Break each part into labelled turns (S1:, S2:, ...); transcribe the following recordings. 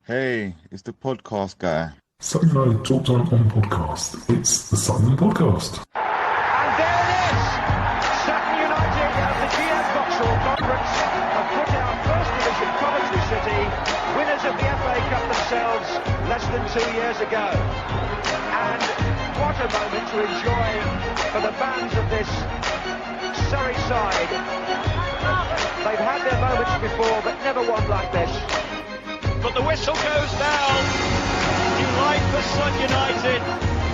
S1: Hey, it's the podcast guy.
S2: Sutton United talked on podcast. It's the Sutton podcast.
S3: And there it is! Sutton United at the GM Vauxhall Conference have put out First Division Coventry City, winners of the FA Cup themselves less than 2 years ago. And what a moment to enjoy for the fans of this Surrey side. They've had their moments before, but never one like this. But the whistle goes now. You like for Sutton United.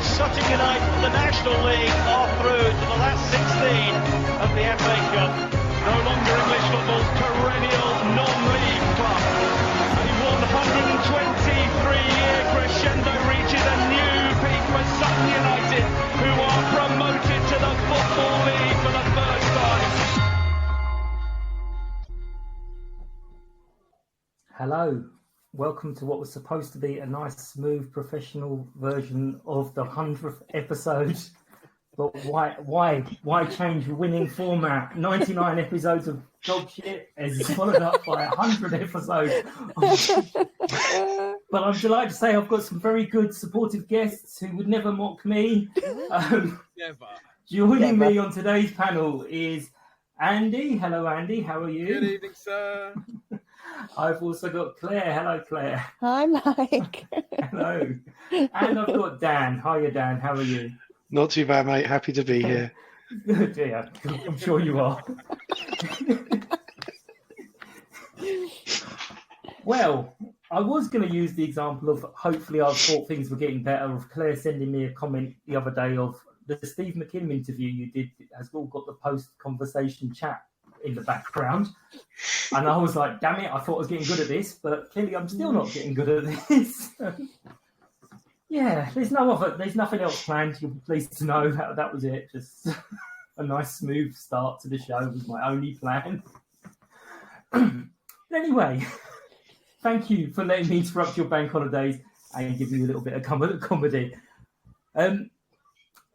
S3: Sutton United, the National League, are through to the last 16 of the FA Cup. No longer English football's perennial non-league club. A 123-year crescendo reaches a new peak for Sutton United, who are promoted to the Football League for the first time.
S4: Hello. Welcome to what was supposed to be a nice, smooth, professional version of the 100th episode. But why change the winning format? 99 episodes of dog shit is followed up by 100 episodes. But I'm delighted to say I've got some very good, supportive guests who would never mock me. Joining me on today's panel is Andy. Hello, Andy. How are you?
S5: Good evening, sir.
S4: I've also got Claire. Hello, Claire.
S6: Hi, Mike.
S4: Hello. And I've got Dan. Hiya, Dan. How are you?
S5: Not too bad, mate. Happy to be here.
S4: Good, yeah. I'm sure you are. Well, I was going to use the example of hopefully I thought things were getting better of Claire sending me a comment the other day of the Steve McKinnon interview you did has all got the post-conversation chat in the background. And I was like, damn it, I thought I was getting good at this, but clearly I'm still not getting good at this. Yeah, there's nothing else planned. You'll be pleased to know that was it. Just a nice smooth start to the show was my only plan. Anyway, thank you for letting me interrupt your bank holidays and give you a little bit of comedy.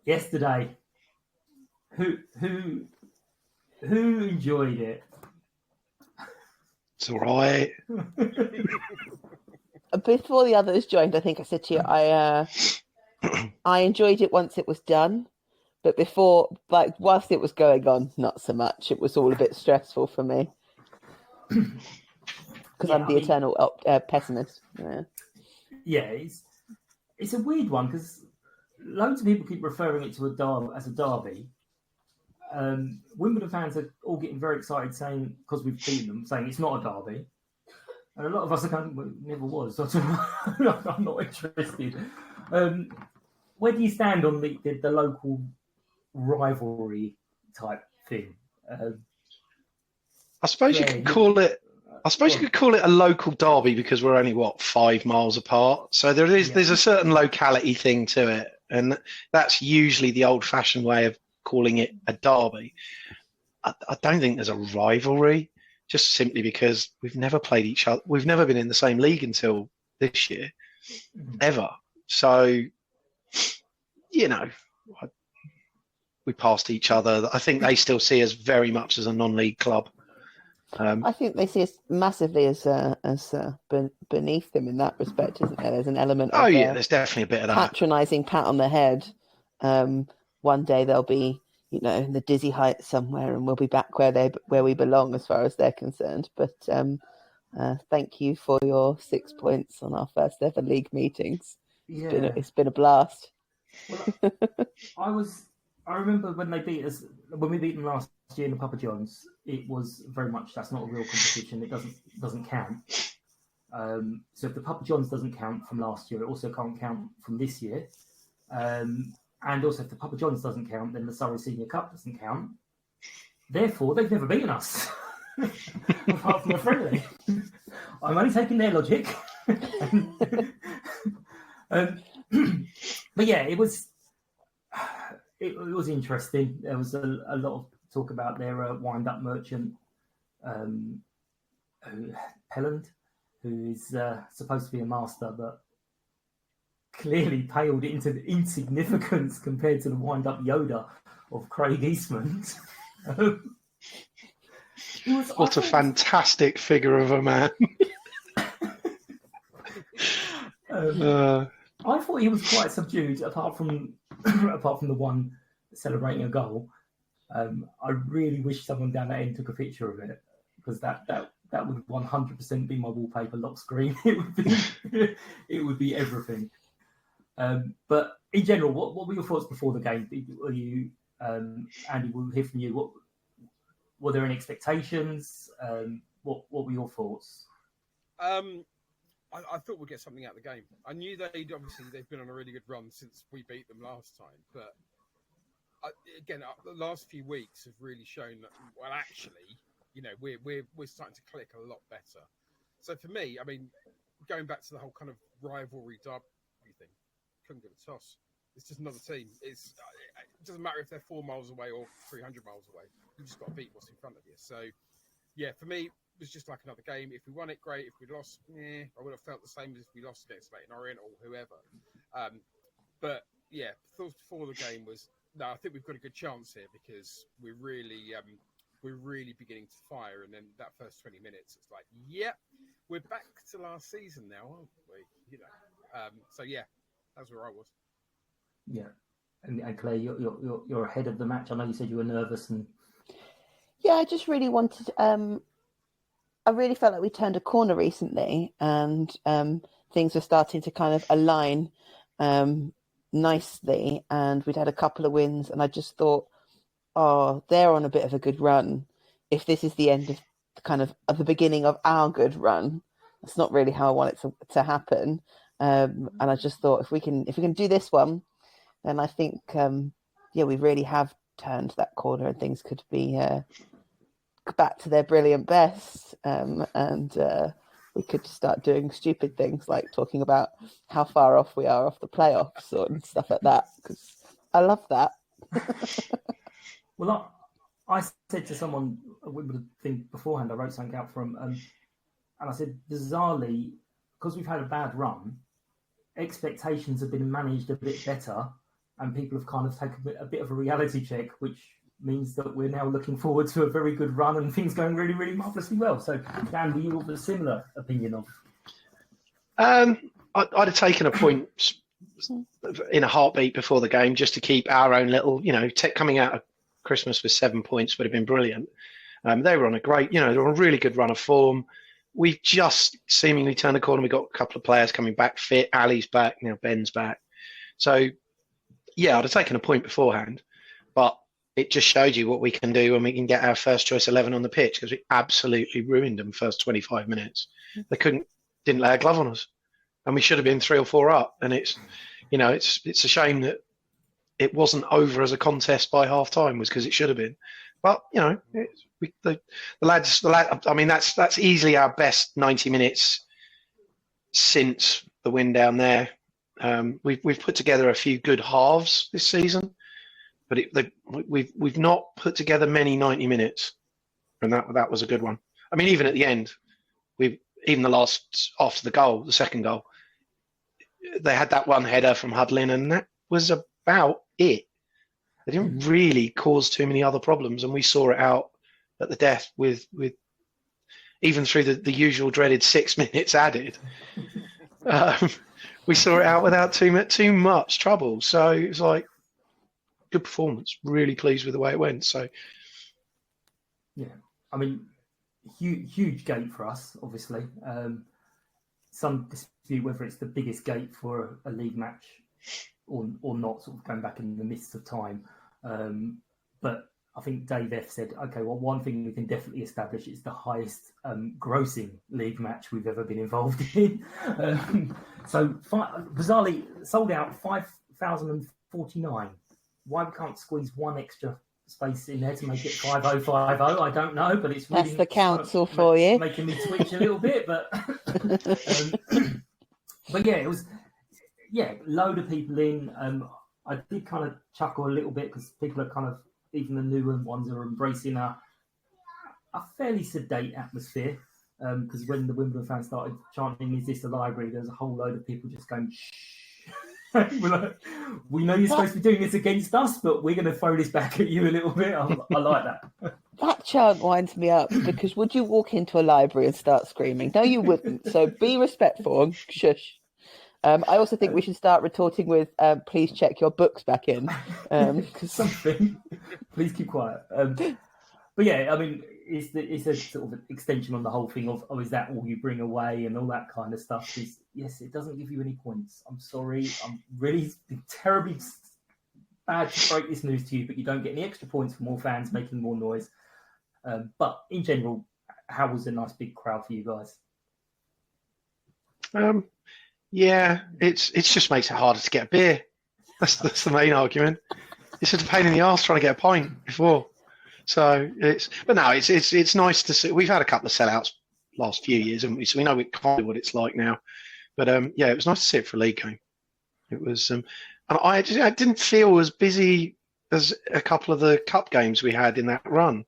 S4: Yesterday, who enjoyed it?
S5: It's all right.
S6: Before the others joined, I think I said to you, I enjoyed it once it was done, but before, like whilst it was going on, not so much. It was all a bit stressful for me because I'm the eternal pessimist.
S4: Yeah, it's a weird one because loads of people keep referring it to as a derby. Wimbledon fans are all getting very excited saying, because we've beaten them, saying it's not a derby. And a lot of us are going, well, it never was. I'm not interested. Where do you stand on the local rivalry type thing?
S5: I suppose you could call it. I suppose you could call it a local derby because we're only 5 miles apart. So there's a certain locality thing to it, and that's usually the old-fashioned way of calling it a derby. I don't think there's a rivalry, just simply because we've never played each other. We've never been in the same league until this year, ever. So, we passed each other. I think they still see us very much as a non-league club.
S6: I think they see us massively as beneath them in that respect, isn't there? There's an element of
S5: there's definitely a bit of that
S6: patronising pat on the head. One day they'll be, in the dizzy heights somewhere, and we'll be back where we belong as far as they're concerned. But thank you for your 6 points on our first ever league meetings.
S4: Yeah.
S6: It's been a blast.
S4: Well, I remember when they beat us, when we beat them last year in the Papa John's, it was very much, that's not a real competition. It doesn't count. So if the Papa John's doesn't count from last year, it also can't count from this year. And also, if the Papa John's doesn't count, then the Surrey Senior Cup doesn't count. Therefore, they've never beaten us, apart from a friendly. I'm only taking their logic. But yeah, it was interesting. There was a lot of talk about their wind-up merchant, Pelland, who is supposed to be a master, but clearly paled into insignificance compared to the wind-up Yoda of Craig Eastman.
S5: What a fantastic figure of a man.
S4: I thought he was quite subdued, apart from the one celebrating a goal. I really wish someone down that end took a picture of it, because that would 100% be my wallpaper lock screen. It would be everything. But in general, what were your thoughts before the game? Were you, Andy, we'll hear from you. Were there any expectations? What were your thoughts?
S7: I thought we'd get something out of the game. I knew they've been on a really good run since we beat them last time. But the last few weeks have really shown that, well, actually, we're starting to click a lot better. So for me, I mean, going back to the whole kind of rivalry derby thing, couldn't give a toss. It's just another team. It doesn't matter if they're 4 miles away or 300 miles away. You've just got to beat what's in front of you. So, yeah, for me, it was just like another game. If we won it, great. If we lost, I would have felt the same as if we lost against Leyton Orient or whoever. But yeah, thoughts before the game was, no, I think we've got a good chance here, because we're really beginning to fire. And then that first 20 minutes, it's like, yep, we're back to last season now, aren't we? So yeah, that's where I was.
S4: Yeah, and Claire, you're ahead of the match. I know you said you were nervous, and
S6: yeah, I just really wanted. I really felt like we turned a corner recently, and things were starting to kind of align nicely, and we'd had a couple of wins, and I just thought, oh, they're on a bit of a good run. If this is the end of the beginning of our good run, that's not really how I want it to happen. And I just thought, if we can do this one, then I think we really have turned that corner, and things could be back to their brilliant best, and we could start doing stupid things like talking about how far off we are off the playoffs and stuff like that, because I love that.
S4: Well, I said to someone a Wimbledon thing beforehand, I wrote something out from, and I said, bizarrely, because we've had a bad run, expectations have been managed a bit better, and people have kind of taken a bit of a reality check, which means that we're now looking forward to a very good run and things going really, really marvellously well. So, Dan, were you of a similar opinion of?
S5: I'd have taken a point in a heartbeat before the game, just to keep our own little, coming out of Christmas with 7 points would have been brilliant. They were on a great, they were on a really good run of form. We've just seemingly turned the corner. We've got a couple of players coming back fit. Ali's back, Ben's back. So, yeah, I'd have taken a point beforehand, but it just showed you what we can do when we can get our first choice 11 on the pitch, because we absolutely ruined them first 25 minutes. They didn't lay a glove on us, and we should have been 3 or 4 up. And it's a shame that it wasn't over as a contest by half time, was because it should have been. But the lads. I mean, that's easily our best 90 minutes since the win down there. We've put together a few good halves this season, but we've not put together many 90 minutes, and that was a good one. I mean, even at the end, after the second goal, they had that one header from Hudlin, and that was about it. They didn't really cause too many other problems, and we saw it out at the death with even through the usual dreaded 6 minutes added. We saw it out without too much trouble. So it was like, good performance. Really pleased with the way it went. So,
S4: yeah, I mean, huge gate for us, obviously. Some dispute whether it's the biggest gate for a league match or not, sort of going back in the midst of time. But I think Dave F said, okay, well, one thing we can definitely establish is the highest grossing league match we've ever been involved in. So bizarrely sold out 5,049. Why we can't squeeze one extra space in there to make it 5050? I don't know, but it's really,
S6: that's the council for you,
S4: making me twitch a little bit. But but yeah, it was load of people in. I did kind of chuckle a little bit because people are kind of, even the newer ones are embracing a fairly sedate atmosphere. Because when the Wimbledon fans started chanting, "Is this a library?" there was a whole load of people just going shh We're like, we know you're supposed to be doing this against us, but we're going to throw this back at you a little bit. I like that.
S6: That chant winds me up because would you walk into a library and start screaming? No, you wouldn't. So be respectful and shush. I also think we should start retorting with please check your books back in.
S4: Something. Please keep quiet. But yeah, I mean, it's a sort of an extension on the whole thing of, is that all you bring away and all that kind of stuff. Yes, it doesn't give you any points. I'm sorry. I'm really terribly bad to break this news to you, but you don't get any extra points for more fans making more noise. But in general, how was a nice big crowd for you guys?
S5: Yeah, it's just makes it harder to get a beer. That's the main argument. It's just a pain in the arse trying to get a pint before. So it's nice to see. We've had a couple of sellouts last few years, haven't we? So we know kind of what it's like now. But yeah, it was nice to see it for a league game. It was, and I didn't feel as busy as a couple of the cup games we had in that run.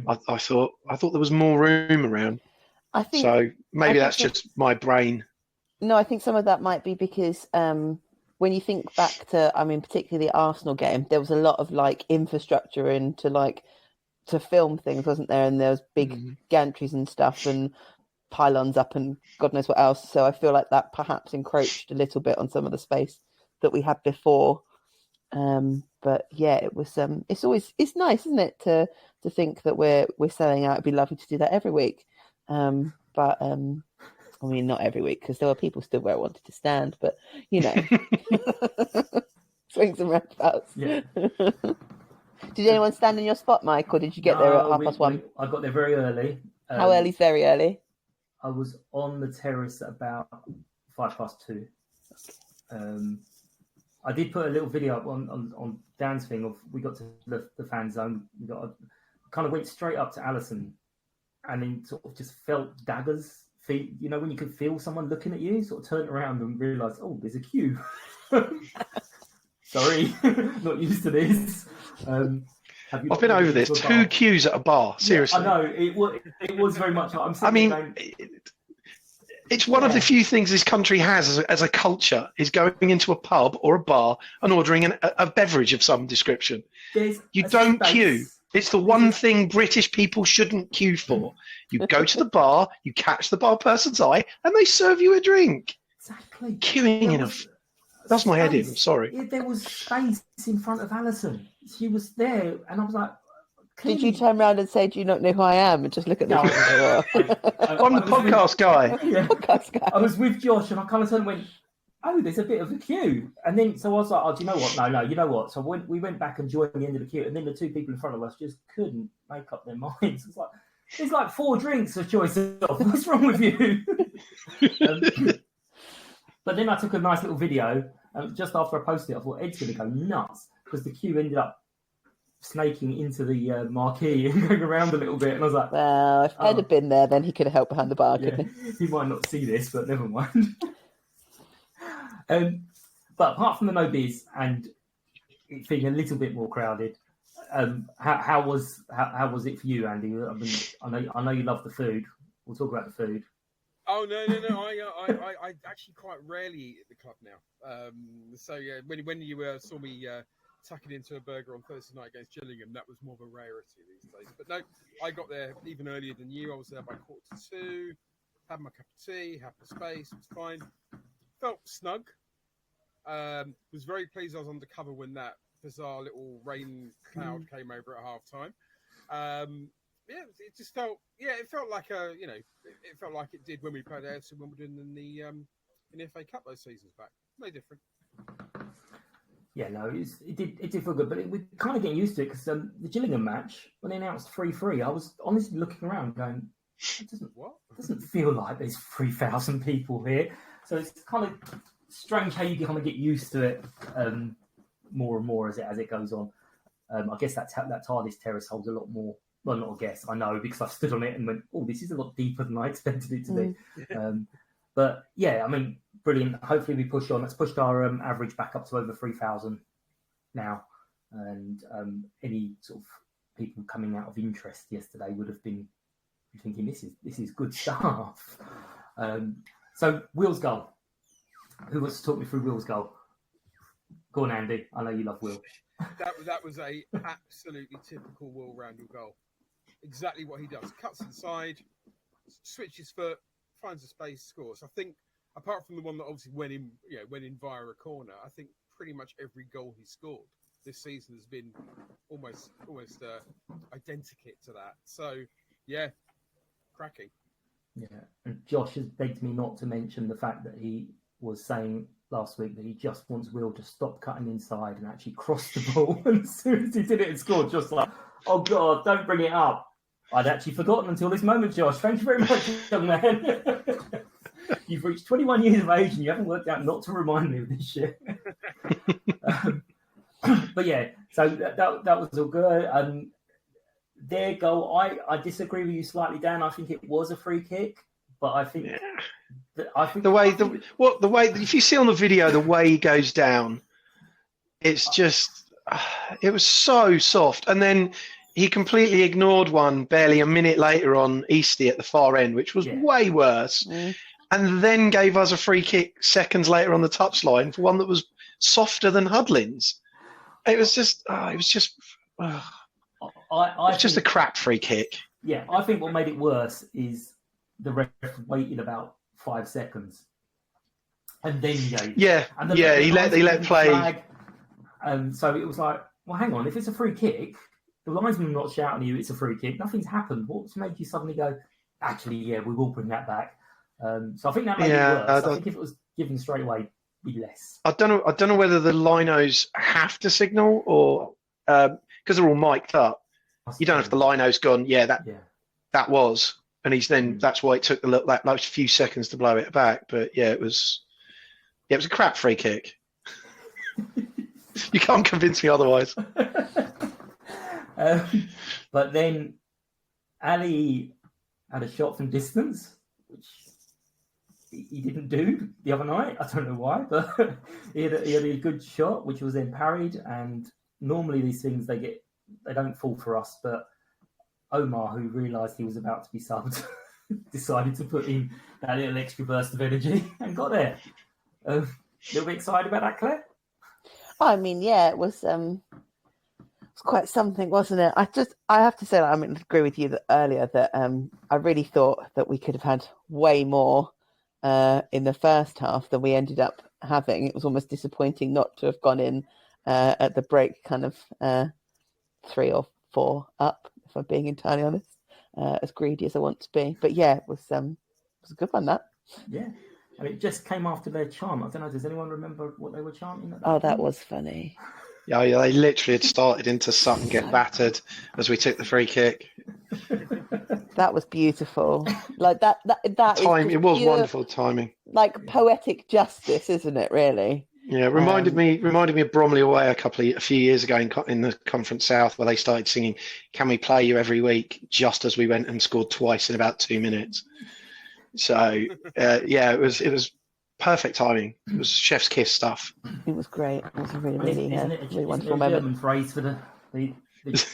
S5: I thought there was more room around. So maybe that's just my brain.
S6: No, I think some of that might be because when you think back to, I mean, particularly the Arsenal game, there was a lot of like infrastructure to film things, wasn't there? And there was big gantries and stuff and pylons up and God knows what else. So I feel like that perhaps encroached a little bit on some of the space that we had before. But yeah, it was. It's nice, isn't it, to think that we're selling out. It'd be lovely to do that every week. But I mean, not every week because there were people still where I wanted to stand. But you know, swings and roundabouts. Yeah. Did anyone stand in your spot, Mike, or did you get there at 1:30?
S4: I got there very early.
S6: How early is very early?
S4: I was on the terrace at about 2:05. I did put a little video up on Dan's thing of we got to the fan zone. Kind of went straight up to Alisson and then sort of just felt daggers. Feet, you know, when you could feel someone looking at you, sort of turned around and realised, oh, there's a queue. Sorry, not used to this.
S5: I've been over this. 2 queues at a bar. Seriously,
S4: yeah, I know it was very much.
S5: It's one of the few things this country has as a culture is going into a pub or a bar and ordering a beverage of some description. You don't queue. It's the one thing British people shouldn't queue for. You go to the bar, you catch the bar person's eye, and they serve you a drink.
S4: Exactly.
S5: Queuing does my head in. I'm sorry.
S4: Yeah, there was space in front of Alisson. She was there, and I was like,
S6: clearly... Did you turn around and say, do you not know who I am? And just look at the
S5: I'm the podcast guy.
S4: Yeah. Podcast guy. I was with Josh, and I kind of turned and went, oh, there's a bit of a queue. And then, so I was like, oh, do you know what? No, you know what? So we went back and joined the end of the queue, and then the 2 people in front of us just couldn't make up their minds. It's like, there's like 4 drinks of choice of. What's wrong with you? But then I took a nice little video, and just after I posted it, I thought Ed's going to go nuts because the queue ended up snaking into the marquee and going around a little bit. And I was like,
S6: well, if Ed had been there, then he could have helped behind the bar.
S4: Yeah, he might not see this, but never mind. But apart from the no biz and it being a little bit more crowded, how was it for you, Andy? I mean, I know you love the food. We'll talk about the food.
S7: Oh no! I actually quite rarely eat at the club now. So yeah, when you saw me tucking into a burger on Thursday night against Gillingham, that was more of a rarity these days. But no, I got there even earlier than you. I was there by 1:45. Had my cup of tea, had the space. It was fine. Felt snug. Was very pleased I was undercover when that bizarre little rain cloud came over at half time. It just felt it felt like it felt like it did when we played AFC Wimbledon in the FA Cup those seasons back. No different.
S4: Yeah, no, it did feel good, but we're kind of getting used to it because the Gillingham match, when they announced 3-3, I was honestly looking around going, it doesn't feel like there's 3,000 people here. So it's kind of strange how you kind of get used to it more and more as it goes on. I guess that TARDIS terrace holds a lot more. Well, not a guess. I know because I stood on it and went, "Oh, this is a lot deeper than I expected it to be." But yeah, I mean, brilliant. Hopefully, we push on. Let's push our average back up to over 3,000 now, and any sort of people coming out of interest yesterday would have been thinking, "This is good stuff." So, Will's goal. Who wants to talk me through Will's goal? Go on, Andy. I know you love Will.
S7: That was a absolutely typical Will Randall goal. Exactly what he does. Cuts inside, switches foot, finds a space, scores. I think, apart from the one that obviously went in via a corner, I think pretty much every goal he scored this season has been almost identikit to that. So, yeah, cracking.
S4: Yeah, and Josh has begged me not to mention the fact that he was saying last week that he just wants Will to stop cutting inside and actually cross the ball. And as soon as he did it and scored, just like, oh God, don't bring it up. I'd actually forgotten until this moment, Josh. Thank you very much, young man. You've reached 21 years of age and you haven't worked out not to remind me of this shit. But yeah, so that was all good. Their goal, I disagree with you slightly, Dan. I think it was a free kick, but I think the way
S5: if you see on the video the way he goes down, it's just it was so soft, and then he completely ignored one barely a minute later on Eastie at the far end, which was way worse, and then gave us a free kick seconds later on the touchline for one that was softer than Hudlin's. It was just it's just a crap free kick.
S4: Yeah, I think what made it worse is the ref waited about 5 seconds, and then he let play. Flag. So it was like, well, hang on, if it's a free kick, the linesman not shouting at you, it's a free kick. Nothing's happened. What's made you suddenly go, actually, yeah, we will bring that back? So I think that made it worse. I think if it was given straight away, be less. I
S5: don't know whether the linos have to signal or because they're all mic'd up. You don't know if the lino's gone. That was, and he's then that's why it took that few seconds to blow it back. But yeah, it was a crap free kick. You can't convince me otherwise.
S4: But then Ali had a shot from distance, which he didn't do the other night. I don't know why, but he had a good shot, which was then parried. And normally these things they don't fall for us, but Omar, who realised he was about to be subbed, decided to put in that little extra burst of energy and got there. A little bit excited about that, Claire?
S6: I mean, yeah, it was quite something, wasn't it? I have to say that I agree with you earlier that I really thought that we could have had way more in the first half than we ended up having. It was almost disappointing not to have gone in at the break, kind of 3 or 4 up, if I'm being entirely honest, as greedy as I want to be. But yeah, it was a good one, that.
S4: Yeah. And it just came after their chant. I don't know, does anyone remember what they were chanting at that
S6: point? That was funny.
S5: Yeah, they literally had started into Sutton get battered as we took the free kick.
S6: That was beautiful. Like that
S5: time. It was wonderful timing.
S6: Like poetic justice, isn't it? Really.
S5: Yeah, reminded me of Bromley away a few years ago in the Conference South, where they started singing "Can We Play You Every Week?" just as we went and scored twice in about 2 minutes. So it was perfect timing. It was chef's kiss stuff.
S6: It was great. It was a really wonderful
S4: moment.
S6: German
S4: phrase for the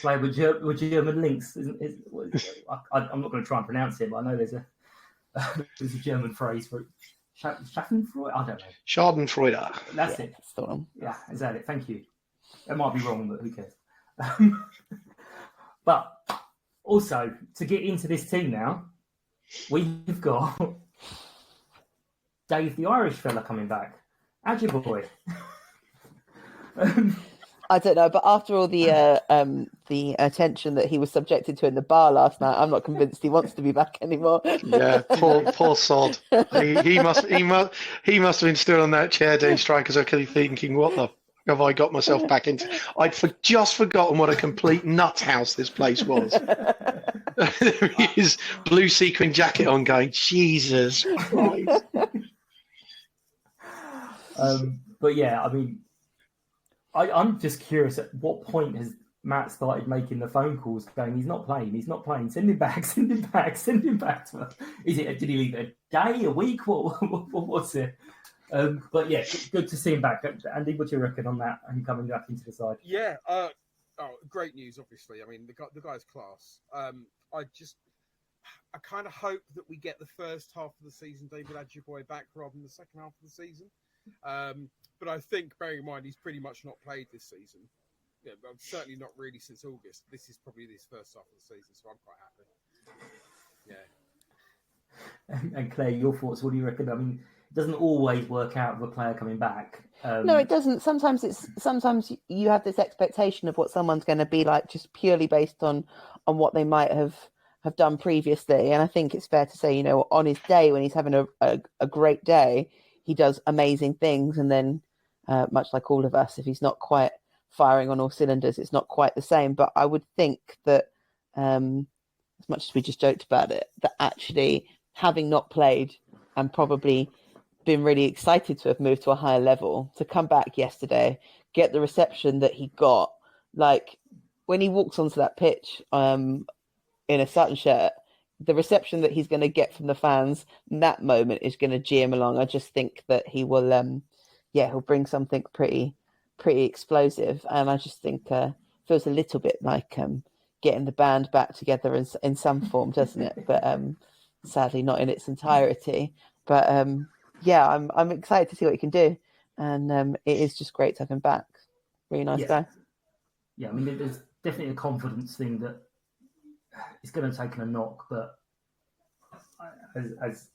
S4: play with German links. I'm not going to try and pronounce it, but I know there's a German phrase for it. Schadenfreude? I don't know.
S5: Schadenfreude.
S4: That's it.
S6: That's the one.
S4: Yeah, is that it? Thank you. It might be wrong, but who cares? But also, to get into this team now, we've got Dave, the Irish fella, coming back. How's your boy?
S6: I don't know, but after all the attention that he was subjected to in the bar last night, I'm not convinced he wants to be back anymore.
S5: Yeah, poor sod. He must have been still on that chair doing strikers, okay, thinking, what the f- have I got myself back into? I'd just forgotten what a complete nut house this place was. His blue sequin jacket on, going, Jesus Christ.
S4: But yeah, I mean, I'm just curious, at what point has Matt started making the phone calls going, he's not playing, send him back. Did he leave a day, a week? What's it? But yeah, good to see him back. Andy, what do you reckon on that and coming back into the side?
S7: Yeah, great news, obviously. I mean, the guy's class. I kind of hope that we get the first half of the season David Adjiboye back rather than the second half of the season. But I think, bearing in mind, he's pretty much not played this season. Yeah, but certainly not really since August. This is probably his first half of the season, so I'm quite happy. Yeah.
S4: And Claire, your thoughts? What do you reckon? I mean, it doesn't always work out with a player coming back.
S6: No, it doesn't. Sometimes you have this expectation of what someone's going to be like, just purely based on what they might have done previously. And I think it's fair to say, you know, on his day when he's having a great day, he does amazing things. And then, much like all of us, if he's not quite firing on all cylinders, it's not quite the same. But I would think that, as much as we just joked about it, that actually having not played and probably been really excited to have moved to a higher level, to come back yesterday, get the reception that he got, like when he walks onto that pitch in a Sutton shirt, the reception that he's going to get from the fans in that moment is going to gee him along. I just think that he will, he'll bring something pretty explosive, and I just think feels a little bit like getting the band back together in some form, doesn't it? But sadly, not in its entirety. But I'm excited to see what he can do, and it is just great to have him back. Really nice guy.
S4: Yeah, I mean, there's definitely a confidence thing that it's going to take him a knock, but as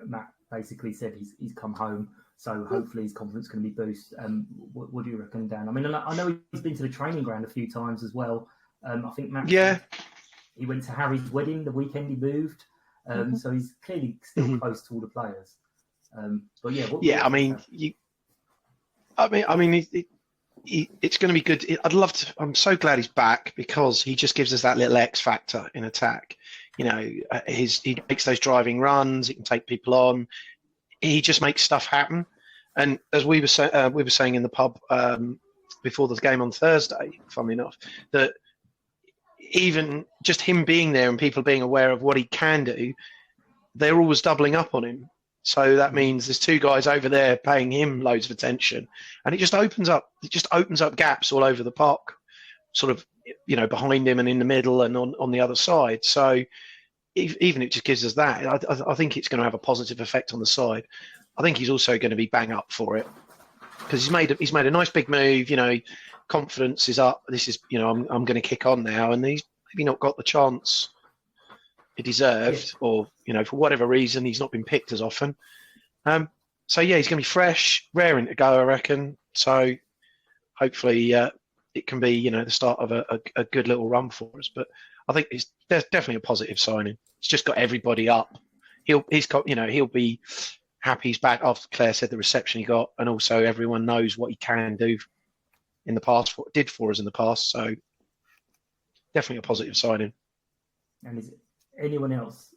S4: Matt basically said, he's come home, so hopefully his confidence can be boosted. What do you reckon, Dan? I mean, I know he's been to the training ground a few times as well. I think Matt. Yeah. He went to Harry's wedding the weekend he moved, so he's clearly still close to all the players. But
S5: it's going to be good. I'd love to. I'm so glad he's back because he just gives us that little X factor in attack. You know, he makes those driving runs. He can take people on. He just makes stuff happen. And as we were saying in the pub before the game on Thursday, funnily enough, that even just him being there and people being aware of what he can do, they're always doubling up on him. So that means there's two guys over there paying him loads of attention, and it just opens up gaps all over the park, sort of, you know, behind him and in the middle and on the other side. So even it just gives us that. I think it's going to have a positive effect on the side. I think he's also going to be bang up for it because he's made a nice big move. You know, confidence is up. This is, you know, I'm going to kick on now, and he's maybe not got the chance he deserved, or, you know, for whatever reason, he's not been picked as often. So yeah, he's going to be fresh, raring to go, I reckon. So hopefully it can be, you know, the start of a good little run for us. But I think there's definitely a positive signing. It's just got everybody up. He'll be happy he's back after Claire said the reception he got, and also everyone knows what he can do in the past, what did for us in the past. So definitely a positive signing.
S4: And is anyone else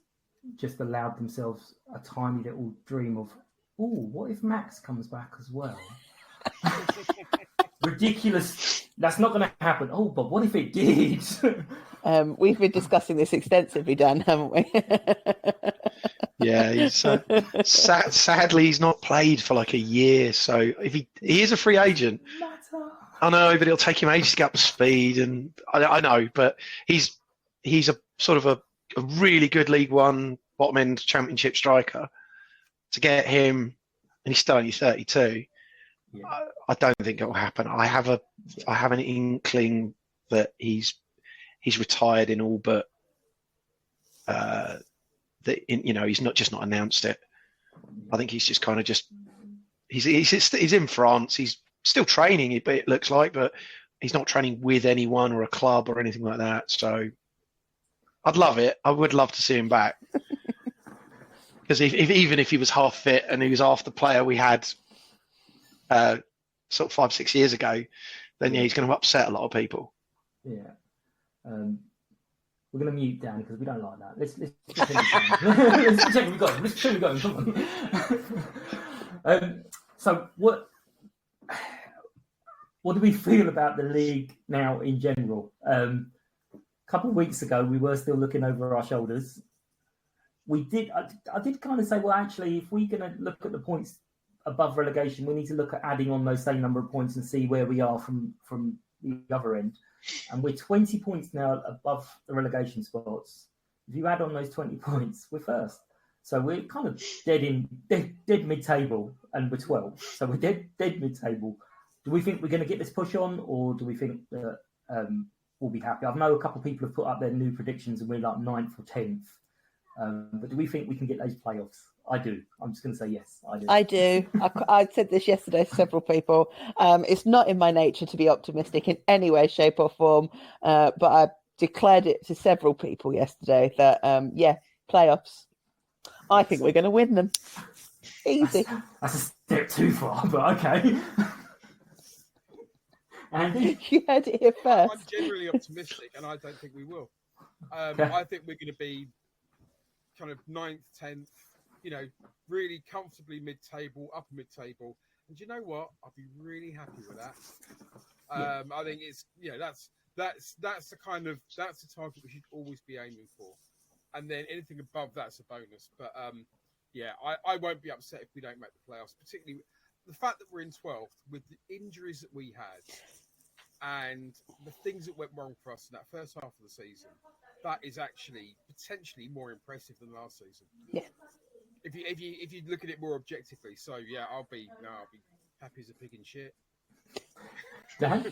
S4: just allowed themselves a tiny little dream of, what if Max comes back as well? Ridiculous. That's not going to happen. Oh, but what if it did?
S6: We've been discussing this extensively, Dan, haven't we?
S5: Yeah, he's sadly he's not played for like a year. So if he is a free agent, I know, but it'll take him ages to get up to speed. And I know, but he's a sort of a really good League One bottom end Championship striker. To get him, and he's still only 32. Yeah. I don't think it will happen. I have an inkling that he's retired in all but he's not announced it. I think he's just kind of he's in France. He's still training, it looks like, but he's not training with anyone or a club or anything like that. So I'd love it. I would love to see him back. Because even if he was half fit and he was half the player we had sort of 5-6 years ago, then he's going to upset a lot of people.
S4: Yeah. We're going to mute Dan because we don't like that. Let's check we got him. Let's check we got him. Come on. So what do we feel about the league now in general? A couple of weeks ago, we were still looking over our shoulders. I did kind of say, well, actually, if we're going to look at the points above relegation, we need to look at adding on those same number of points and see where we are from the other end. And we're 20 points now above the relegation spots. If you add on those 20 points, we're first. So we're kind of dead mid-table, and we're 12th. So we're dead mid-table. Do we think we're going to get this push on, or do we think that we'll be happy? I know a couple of people have put up their new predictions, and we're like 9th or 10th. But do we think we can get those playoffs? I do. I'm just going to say yes.
S6: I do. I said this yesterday to several people. It's not in my nature to be optimistic in any way, shape, or form. But I declared it to several people yesterday that, playoffs. I think we're going to win them. Easy.
S4: That's a step too far, but okay. Andy?
S6: You heard it here first.
S7: I'm generally optimistic, and I don't think we will. I think we're going to be kind of 9th, 10th, really comfortably mid-table, upper mid-table. And do you know what? I'll be really happy with that. I think it's, that's the target we should always be aiming for. And then anything above that's a bonus. But I won't be upset if we don't make the playoffs, particularly the fact that we're in 12th with the injuries that we had and the things that went wrong for us in that first half of the season. That is actually potentially more impressive than last season.
S6: Yeah.
S7: If you look at it more objectively, so I'll be happy as a pig in shit.
S4: Dan?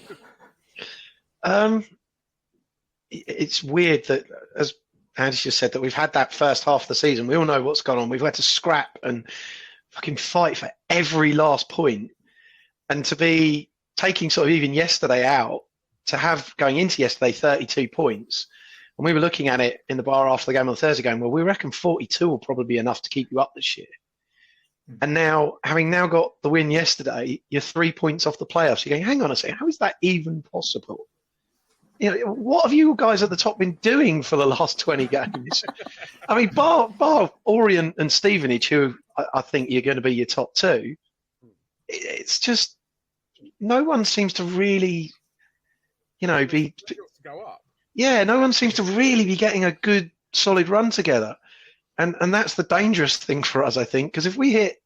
S5: It's weird that, as Andy just said, that we've had that first half of the season. We all know what's gone on. We've had to scrap and fucking fight for every last point, and to be taking sort of even yesterday out, to have going into yesterday 32 points. And we were looking at it in the bar after the game on the Thursday going, well, we reckon 42 will probably be enough to keep you up this year. And now, having now got the win yesterday, you're 3 points off the playoffs. You're going, hang on a second, how is that even possible? What have you guys at the top been doing for the last 20 games? I mean, bar Orient and Stevenage, who I think you're going to be your top two, it's just no one seems to really, be...
S7: To go up.
S5: Yeah, no one seems to really be getting a good, solid run together. And that's the dangerous thing for us, I think, because if we hit,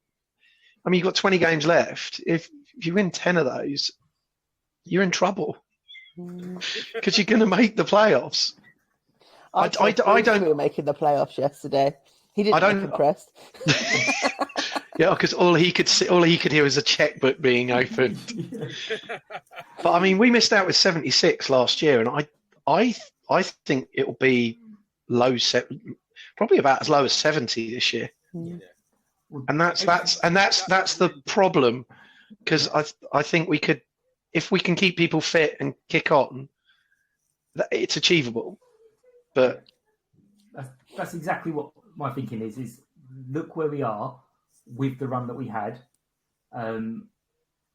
S5: you've got 20 games left. If you win 10 of those, you're in trouble because you're going to make the playoffs.
S6: I don't. We were making the playoffs yesterday. He didn't look impressed.
S5: Yeah, because all he could hear was a checkbook being opened. But we missed out with 76 last year, and I think it will be probably about as low as 70 this year.
S6: Yeah.
S5: And that's the problem, because I think we could, if we can keep people fit and kick on, it's achievable. But
S4: that's exactly what my thinking is look where we are with the run that we had, and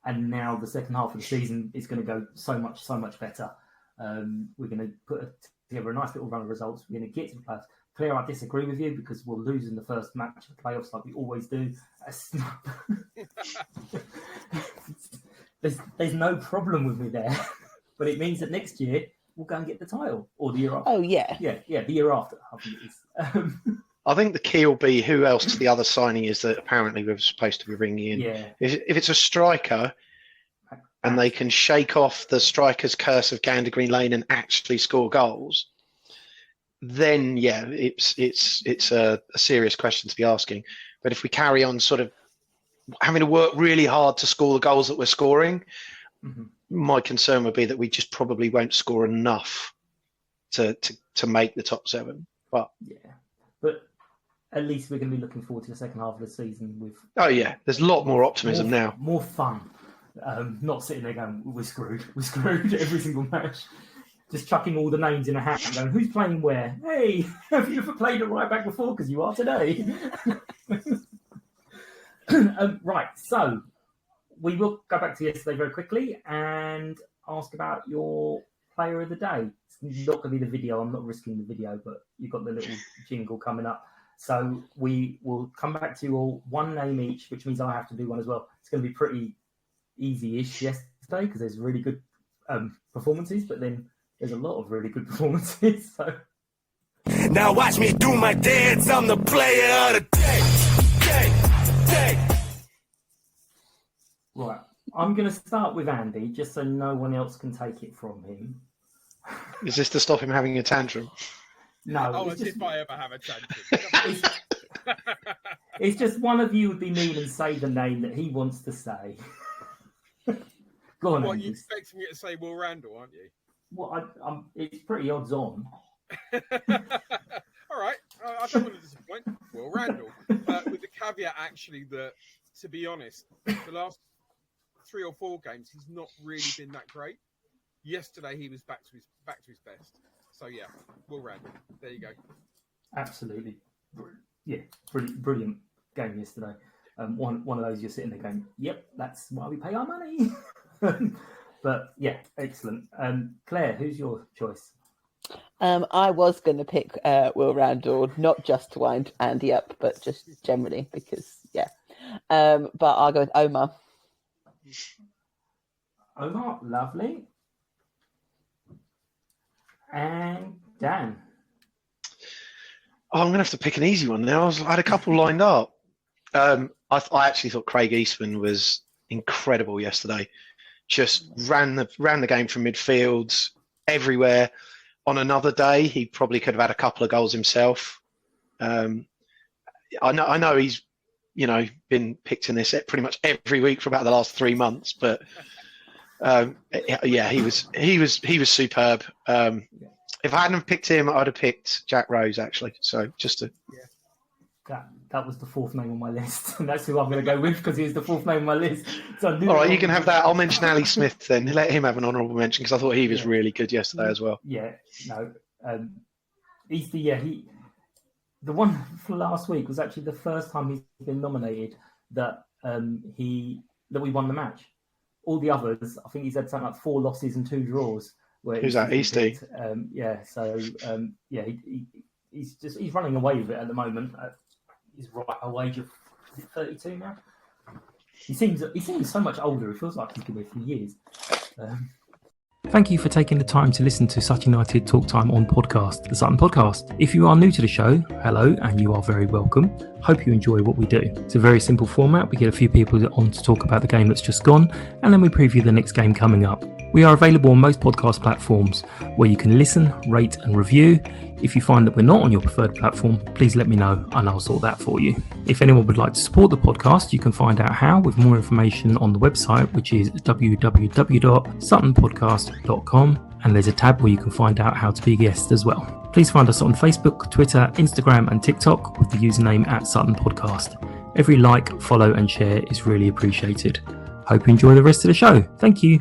S4: now the second half of the season is going to go so much better. We're going to put together a nice little run of results. We're going to get to the playoffs. Claire, I disagree with you because we'll lose in the first match of the playoffs like we always do. There's no problem with me there, but it means that next year we'll go and get the title, or the year after.
S6: Oh yeah,
S4: the year after. I think it is.
S5: I think the key will be who else the other signing is that apparently we're supposed to be bringing in.
S4: Yeah.
S5: If it's a striker, and they can shake off the striker's curse of Gander Green Lane and actually score goals, then it's a serious question to be asking. But if we carry on sort of having to work really hard to score the goals that we're scoring, my concern would be that we just probably won't score enough to make the top seven. But
S4: at least we're going to be looking forward to the second half of the season with.
S5: Oh yeah, there's a lot more optimism now.
S4: More fun. Not sitting there going, we're screwed every single match. Just chucking all the names in a hat and going, who's playing where? Hey, have you ever played a right back before? Because you are today. Right, so we will go back to yesterday very quickly and ask about your player of the day. It's not going to be the video. I'm not risking the video, but you've got the little jingle coming up. So we will come back to all one name each, which means I have to do one as well. It's going to be pretty easy-ish yesterday because there's really good performances, but then there's a lot of really good performances. So
S8: now watch me do my dance. I'm the player of the day.
S4: Right, I'm going to start with Andy, just so no one else can take it from him.
S5: Is this to stop him having a tantrum?
S4: No.
S7: Oh, as if I ever have a tantrum.
S4: It's just one of you would be mean and say the name that he wants to say. Go on,
S7: What, you
S4: Angus.
S7: expecting me to say Will Randall, aren't you?
S4: Well, it's pretty odds on.
S7: All right, I don't want to disappoint Will Randall, with the caveat actually that, to be honest, the last 3 or 4 games he's not really been that great. Yesterday he was back to his best. So yeah, Will Randall. There you go.
S4: Absolutely, yeah, brilliant game yesterday. One of those you're sitting there going, "Yep, that's why we pay our money." But yeah, excellent. Claire, who's your choice?
S6: I was going to pick Will Randall, not just to wind Andy up, but just generally because, yeah. But I'll go with Omar.
S4: Omar, lovely. And Dan.
S5: Oh, I'm going to have to pick an easy one now. I had a couple lined up. I actually thought Craig Eastman was incredible yesterday. Just ran the game from midfield everywhere. On another day, he probably could have had a couple of goals himself. I know he's been picked in this pretty much every week for about the last 3 months, but yeah, he was superb. If I hadn't have picked him, I'd have picked Jack Rose actually. So just to
S4: That was the 4th name on my list, and that's who I'm going to go with because he was the 4th name on my list. So
S5: all right, you can have that. I'll mention Ali Smith then. Let him have an honourable mention because I thought he was really good yesterday as well.
S4: Yeah, no, he's the one for last week was actually the first time he's been nominated that we won the match. All the others, I think he's had something like 4 losses and 2 draws.
S5: Who's that? Easty.
S4: Yeah, so he's running away with it at the moment. He's right at a age of 32 now. He seems so much older. It feels like he's been here for years.
S9: Thank you for taking the time to listen to Sutton United Talk Time on podcast, the Sutton Podcast. If you are new to the show, hello, and you are very welcome. Hope you enjoy what we do. It's a very simple format. We get a few people on to talk about the game that's just gone, and then we preview the next game coming up. We are available on most podcast platforms where you can listen, rate and review. If you find that we're not on your preferred platform, please let me know and I'll sort that for you. If anyone would like to support the podcast, you can find out how with more information on the website, which is www.suttonpodcast.com, and there's a tab where you can find out how to be a guest as well. Please find us on Facebook, Twitter, Instagram and TikTok with the username @SuttonPodcast. Every like, follow and share is really appreciated. Hope you enjoy the rest of the show. Thank you.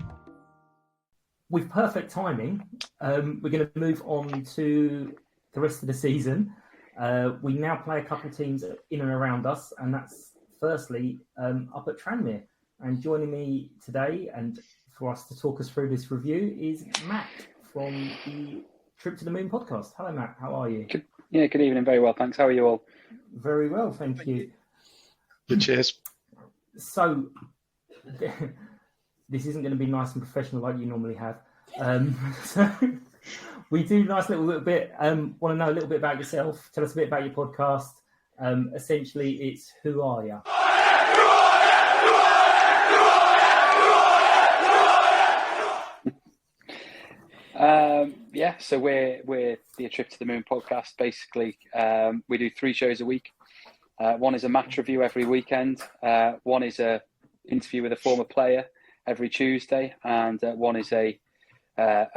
S4: With perfect timing, we're going to move on to the rest of the season. We now play a couple of teams in and around us, and that's firstly up at Tranmere. And joining me today and for us to talk us through this review is Matt from the Trip to the Moon podcast. Hello, Matt. How are you?
S10: Good evening. Very well, thanks. How are you all?
S4: Very well, thank you.
S5: Good, cheers.
S4: So, this isn't going to be nice and professional like you normally have. So we do nice little bit. Want to know a little bit about yourself. Tell us a bit about your podcast. Essentially, it's who are you?
S10: So we're the Trip to the Moon podcast. Basically, we do 3 shows a week. One is a match review every weekend. One is a interview with a former player every Tuesday, and one is a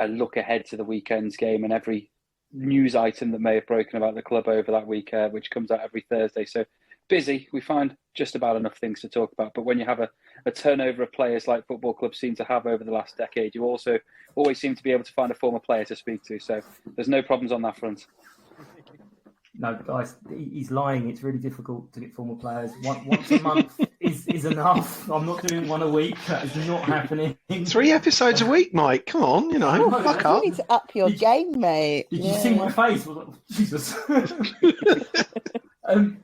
S10: look ahead to the weekend's game and every news item that may have broken about the club over that week, which comes out every Thursday. So busy. We find just about enough things to talk about. But when you have a turnover of players like football clubs seem to have over the last decade, you also always seem to be able to find a former player to speak to. So there's no problems on that front.
S4: No, guys, he's lying. It's really difficult to get former players. Once a month is enough. I'm not doing one a week. That is not happening.
S5: 3 episodes a week, Mike. Come on, fuck up.
S6: You need to up your game, mate.
S4: Did you see my face? Jesus.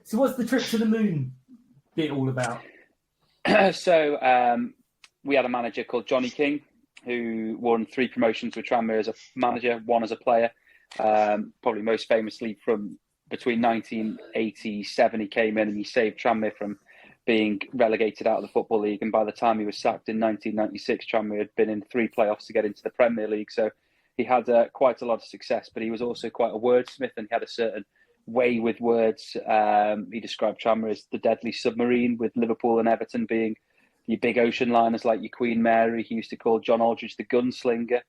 S4: So what's the Trip to the Moon bit all about?
S10: So we had a manager called Johnny King who won 3 promotions with Tranmere as a manager, 1 as a player. Probably most famously from between 1987 he came in and he saved Tranmere from being relegated out of the Football League, and by the time he was sacked in 1996, Tranmere had been in 3 playoffs to get into the Premier League. So he had quite a lot of success, but he was also quite a wordsmith, and he had a certain way with words. He described Tranmere as the deadly submarine, with Liverpool and Everton being your big ocean liners like your Queen Mary. He used to call John Aldridge the gunslinger.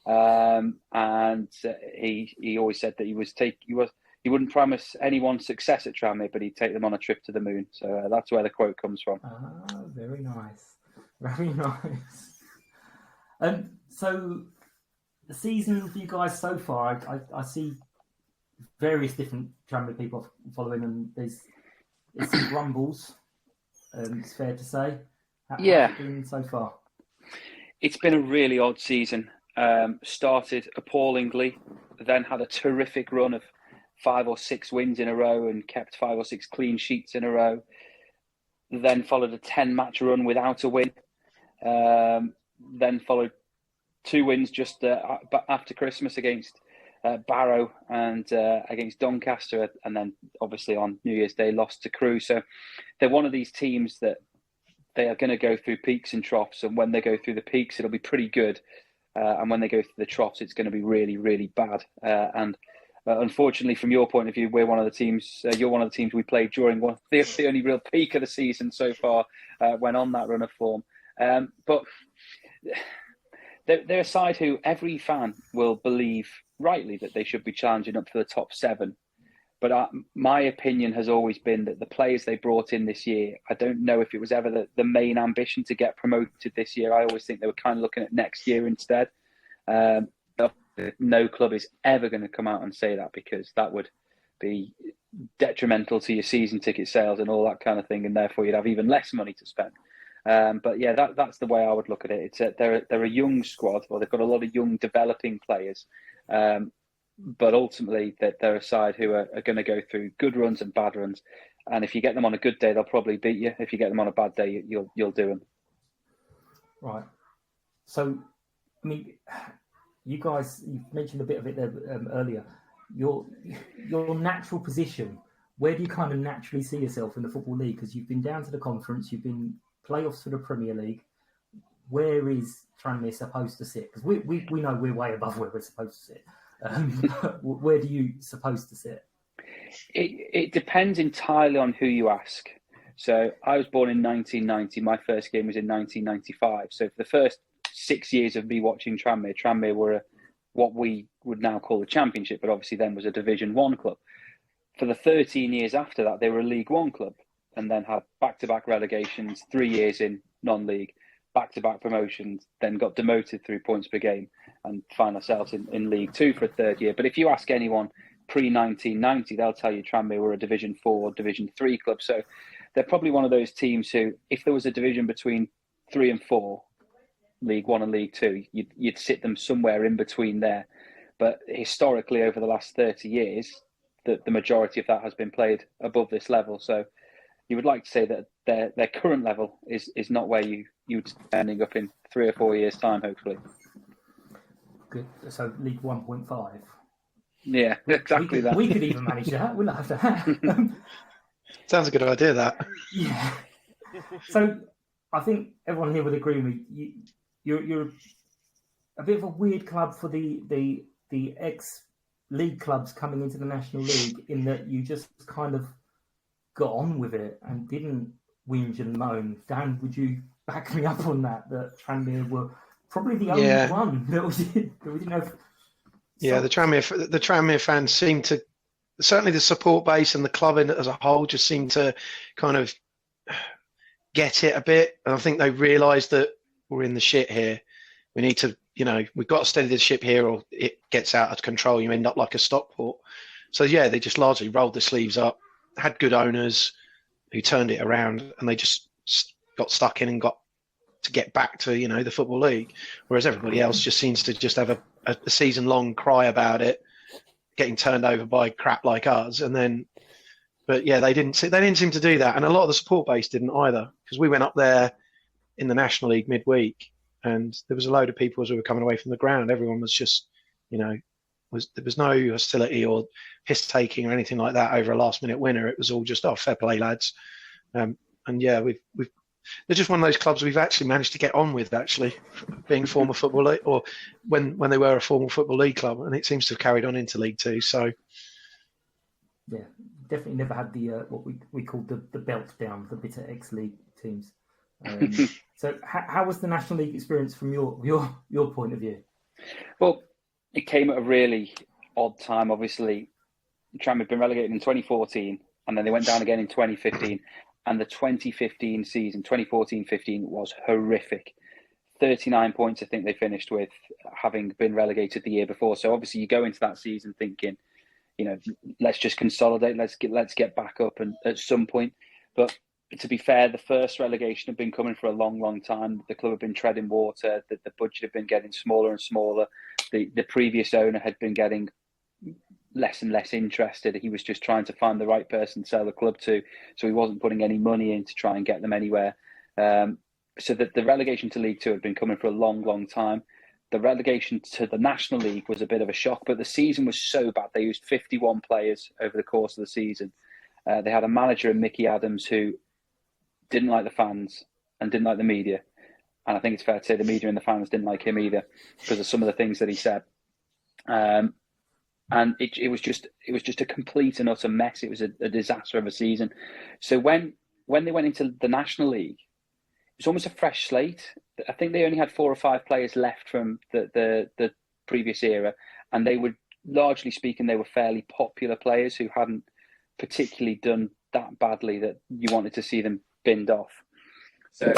S10: And he always said that he wouldn't promise anyone success at Tranmere, but he'd take them on a trip to the moon. So that's where the quote comes from.
S4: Ah, very nice. Very nice. So the season for you guys so far, I see various different Tranmere people following, and there's some grumbles. It's fair to say. How's it been so far?
S10: It's been a really odd season. Started appallingly, then had a terrific run of 5 or 6 wins in a row and kept 5 or 6 clean sheets in a row. Then followed a 10-match run without a win. Then followed 2 wins just after Christmas against Barrow and against Doncaster, and then obviously on New Year's Day lost to Crewe. So they're one of these teams that they are going to go through peaks and troughs, and when they go through the peaks, it'll be pretty good. And when they go through the troughs, it's going to be really, really bad. And unfortunately, from your point of view, we're one of the teams. You're one of the teams we played during the only real peak of the season so far, when on that run of form. But they're a side who every fan will believe rightly that they should be challenging up for the top 7. But my opinion has always been that the players they brought in this year, I don't know if it was ever the main ambition to get promoted this year. I always think they were kind of looking at next year instead. No club is ever going to come out and say that, because that would be detrimental to your season ticket sales and all that kind of thing, and therefore you'd have even less money to spend. But yeah, that's the way I would look at it. It's they're a young squad, or they've got a lot of young developing players. But ultimately, they're a side who are going to go through good runs and bad runs. And if you get them on a good day, they'll probably beat you. If you get them on a bad day, you'll do them.
S4: Right. So, I mean, you guys, you mentioned a bit of it there earlier. Your natural position, where do you kind of naturally see yourself in the Football League? Because you've been down to the conference, you've been playoffs for the Premier League. Where is Tranmere supposed to sit? Because we know we're way above where we're supposed to sit. Where do you supposed to sit?
S10: It depends entirely on who you ask. So I was born in 1990. My first game was in 1995. So for the first 6 years of me watching Tranmere were what we would now call the Championship, but obviously then was a Division 1 club. For the 13 years after that, they were a League 1 club, and then had back-to-back relegations, 3 years in non-league, back-to-back promotions, then got demoted through points per game, and find ourselves in League 2 for a 3rd year. But if you ask anyone pre-1990, they'll tell you Tranmere were a Division 4, Division 3 club. So they're probably one of those teams who, if there was a division between 3 and 4, League 1 and League 2, you'd sit them somewhere in between there. But historically, over the last 30 years, the majority of that has been played above this level. So you would like to say that their current level is not where you'd ending up in 3 or 4 years' time, hopefully.
S4: Good. So League 1.5.
S10: Yeah, exactly that.
S4: We could even manage that. We'll have to.
S5: Sounds a good idea, that.
S4: Yeah. So I think everyone here would agree with me. You're a bit of a weird club for the ex-league clubs coming into the National League, in that you just kind of got on with it and didn't whinge and moan. Dan, would you back me up on that Tranmere were probably the only one that we didn't have?
S5: Yeah, the Tranmere fans seem to, certainly the support base and the club as a whole, just seem to kind of get it a bit. And I think they realise that we're in the shit here. We need to, we've got to steady the ship here, or it gets out of control. You end up like a Stockport. So yeah, they just largely rolled the sleeves up, had good owners who turned it around, and they just got stuck in and got to get back to, the Football League. Whereas everybody else just seems to just have a season-long cry about it, getting turned over by crap like us. But yeah, they didn't seem to do that. And a lot of the support base didn't either, because we went up there in the National League midweek, and there was a load of people as we were coming away from the ground. Everyone was just, there was no hostility or piss-taking or anything like that over a last-minute winner. It was all just, fair play, lads. And yeah, they're just one of those clubs we've actually managed to get on with, actually, being former Football League, or when they were a former Football League club, and it seems to have carried on into League 2. So,
S4: Yeah, definitely never had the what we called the belt down, the bitter ex-league teams. So how was the National League experience from your point of view?
S10: Well, it came at a really odd time. Obviously, Tranmere had been relegated in 2014, and then they went down again in 2015. And the 2015 season, 2014-15, was horrific. 39 points, I think they finished with, having been relegated the year before. So obviously, you go into that season thinking, let's just consolidate, let's get back up, and at some point. But to be fair, the first relegation had been coming for a long, long time. The club had been treading water. The budget had been getting smaller and smaller. The previous owner had been getting less and less interested. He was just trying to find the right person to sell the club to, so he wasn't putting any money in to try and get them anywhere. So that the relegation to League Two had been coming for a long, long time. The relegation to the National League was a bit of a shock, but the season was so bad. They used 51 players over the course of the season. They had a manager in Mickey Adams who didn't like the fans and didn't like the media. And I think it's fair to say the media and the fans didn't like him either because of some of the things that he said. And it was just a complete and utter mess. It was a disaster of a season. So when they went into the National League, it was almost a fresh slate. I think they only had 4 or 5 players left from the previous era, and they were, largely speaking, they were fairly popular players who hadn't particularly done that badly that you wanted to see them binned off. So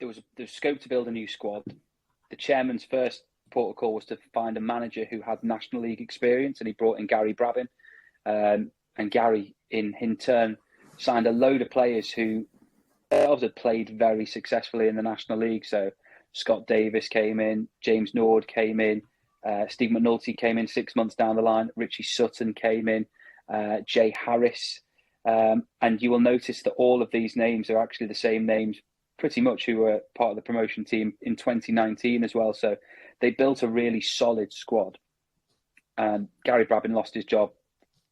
S10: there was scope to build a new squad. The chairman's first protocol was to find a manager who had National League experience, and he brought in Gary Brabin. And Gary, in turn, signed a load of players who themselves had played very successfully in the National League. So Scott Davis came in, James Nord came in, Steve McNulty came in 6 months down the line, Richie Sutton came in, Jay Harris. And you will notice that all of these names are actually the same names pretty much who were part of the promotion team in 2019 as well. So they built a really solid squad. And Gary Brabin lost his job